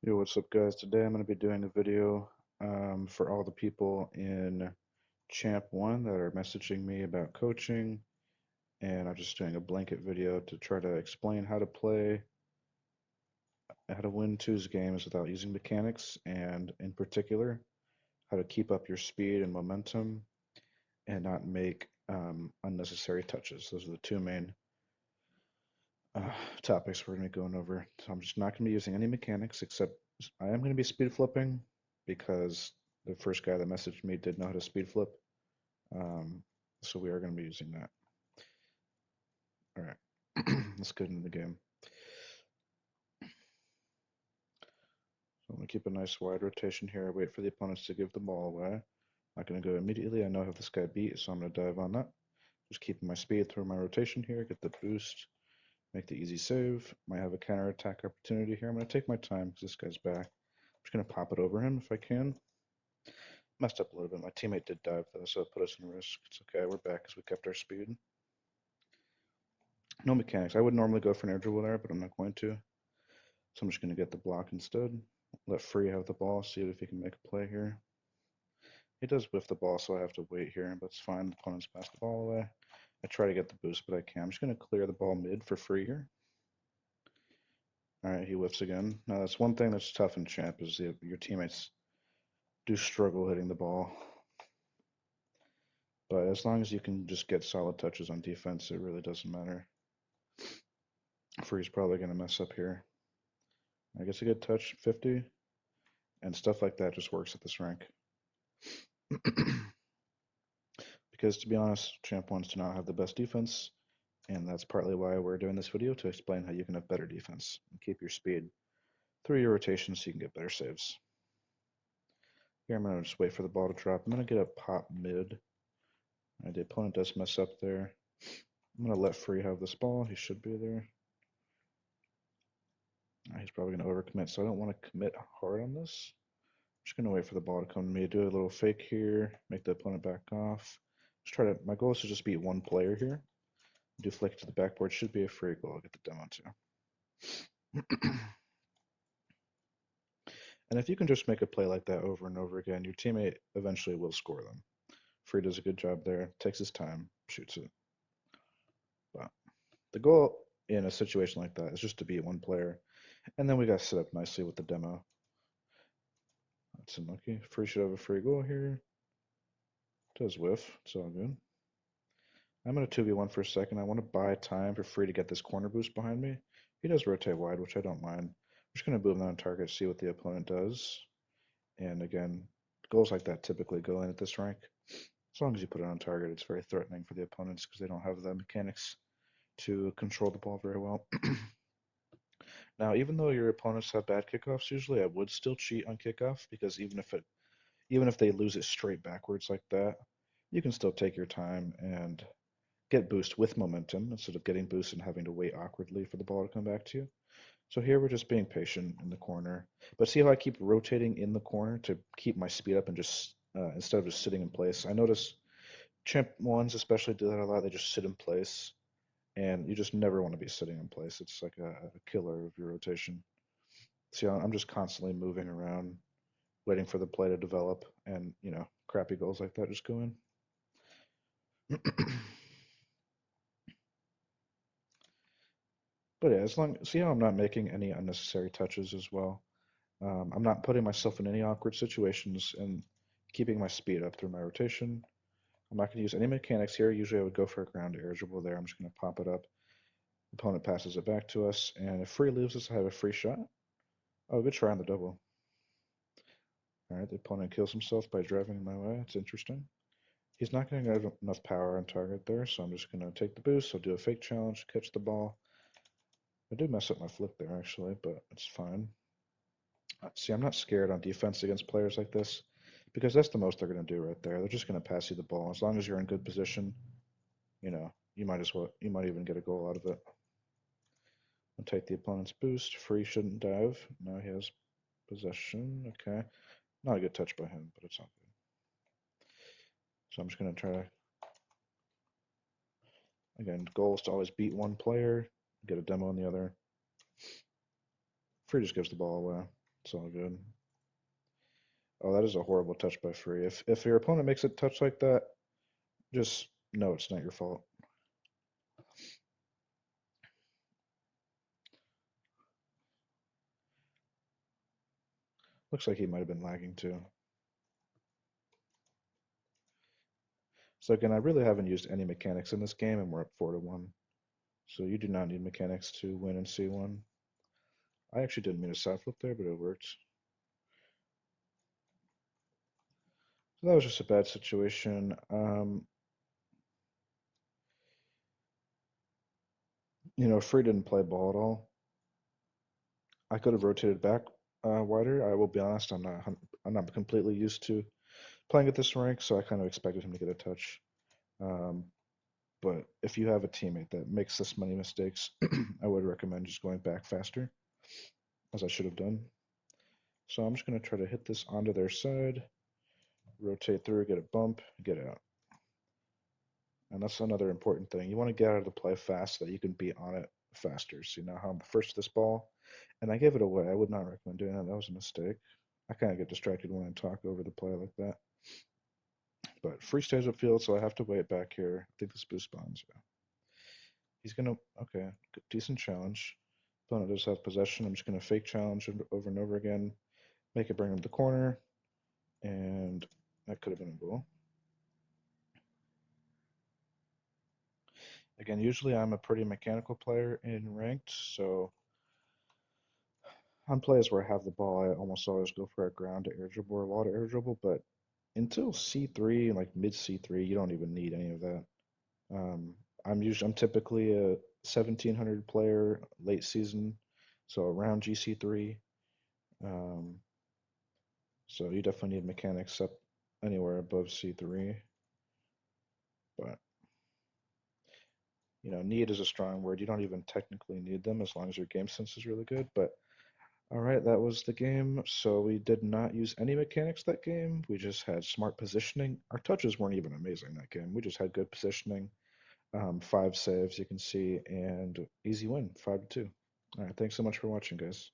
Yo, what's up, guys? Today I'm going to be doing a video for all the people in Champ 1 that are messaging me about coaching, and I'm just doing a blanket video to try to explain how to play, how to win twos games without using mechanics, and in particular, how to keep up your speed and momentum and not make unnecessary touches. Those are the two main uh, topics we're going to be going over. So I'm just not going to be using any mechanics except I am going to be speed flipping because the first guy that messaged me did know how to speed flip. Um, so we are going to be using that. All right, let's get into the game. So I'm going to keep a nice wide rotation here. I wait for the opponents to give the ball away. Not going to go immediately. I know I have this guy beat, so I'm going to dive on that. Just keeping my speed through my rotation here. Get the boost. Make the easy save. Might have a counter attack opportunity here. I'm going to take my time because this guy's back. I'm just going to pop it over him if I can. Messed up a little bit. My teammate did dive though, so it put us in risk. It's okay. We're back because we kept our speed. No mechanics. I would normally go for an air dribble there, but I'm not going to. So I'm just going to get the block instead. Let Free have the ball. See if he can make a play here. He does whiff the ball, so I have to wait here, but it's fine. The opponent's passed the ball away. I try to get the boost, but I can't. I'm just going to clear the ball mid for Free here. All right, he whiffs again. Now that's one thing that's tough in Champ is your teammates do struggle hitting the ball. But as long as you can just get solid touches on defense, it really doesn't matter. Free's probably going to mess up here. I guess a good touch, 50, and stuff like that just works at this rank. Because to be honest, Champ wants to not have the best defense, and that's partly why we're doing this video to explain how you can have better defense and keep your speed through your rotation so you can get better saves. Here I'm going to just wait for the ball to drop. I'm going to get a pop mid. The opponent does mess up there. I'm going to let Free have this ball. He should be there. He's probably going to overcommit, so I don't want to commit hard on this. I'm just going to wait for the ball to come to me. Do a little fake here, make the opponent back off. Just try to. My goal is to just beat one player here. Do flick to the backboard. Should be a free goal. I'll get the demo too. And if you can just make a play like that over and over again, your teammate eventually will score them. Free does a good job there. Takes his time, shoots it. But the goal in a situation like that is just to beat one player. And then we got set up nicely with the demo. That's unlucky. Free should have a free goal here. Does whiff. It's all good. I'm going to 2v1 for a second. I want to buy time for Free to get this corner boost behind me. He does rotate wide, which I don't mind. I'm just going to boom that on target, see what the opponent does. And again, goals like that typically go in at this rank. As long as you put it on target, it's very threatening for the opponents because they don't have the mechanics to control the ball very well. Now, even though your opponents have bad kickoffs, usually I would still cheat on kickoff because even if they lose it straight backwards like that, you can still take your time and get boost with momentum instead of getting boost and having to wait awkwardly for the ball to come back to you. So here we're just being patient in the corner. But see how I keep rotating in the corner to keep my speed up and just instead of just sitting in place. I notice Champ ones especially do that a lot. They just sit in place, and you just never want to be sitting in place. It's like a killer of your rotation. See, I'm just constantly moving around, waiting for the play to develop, and crappy goals like that just go in. But yeah, as long see how I'm not making any unnecessary touches as well. I'm not putting myself in any awkward situations and keeping my speed up through my rotation. I'm not going to use any mechanics here. Usually I would go for a ground air dribble there. I'm just going to pop it up. Opponent passes it back to us, and if Free leaves us, I have a free shot. Oh, good try on the double. All right, the opponent kills himself by driving my way. It's interesting. He's not going to have enough power on target there, so I'm just going to take the boost. I'll do a fake challenge, catch the ball. I did mess up my flick there, actually, but it's fine. See, I'm not scared on defense against players like this because that's the most they're going to do right there. They're just going to pass you the ball. As long as you're in good position, you might even get a goal out of it. I'll take the opponent's boost. Free shouldn't dive. Now he has possession. Okay. Not a good touch by him, but it's all good. So I'm just going to try to, again, goal is to always beat one player, get a demo on the other. Free just gives the ball away. It's all good. Oh, that is a horrible touch by Free. If your opponent makes a touch like that, just know it's not your fault. Looks like he might have been lagging too. So again, I really haven't used any mechanics in this game, and we're up 4-1. So you do not need mechanics to win in C1. I actually didn't mean to side flip there, but it worked. So that was just a bad situation. Free didn't play ball at all. I could have rotated back wider. I will be honest, I'm not completely used to playing at this rank, so I kind of expected him to get a touch. Um, but if you have a teammate that makes this many mistakes, I would recommend just going back faster, as I should have done. So I'm just going to try to hit this onto their side, rotate through, get a bump, get out. And that's another important thing. You want to get out of the play fast so that you can be on it faster. So you know how I'm first to this ball, and I gave it away. I would not recommend doing that. That was a mistake. I kind of get distracted when I talk over the play like that. But free stays upfield, so I have to wait back here. I think this boost spawns. Yeah. He's gonna, okay, decent challenge. Opponent does have possession. I'm just gonna fake challenge over and over again, make it bring him to the corner, and that could have been a goal. Again, usually I'm a pretty mechanical player in ranked, so on plays where I have the ball, I almost always go for a ground to air dribble or a wall to air dribble, but until C3, like mid C3, you don't even need any of that. Um, I'm typically a 1700 player late season, so around GC3. Um, so you definitely need mechanics up anywhere above C3, but need is a strong word. You don't even technically need them as long as your game sense is really good. But all right, that was the game. So we did not use any mechanics that game. We just had smart positioning. Our touches weren't even amazing that game. We just had good positioning. 5 saves, you can see, and easy win, 5-2. All right, thanks so much for watching, guys.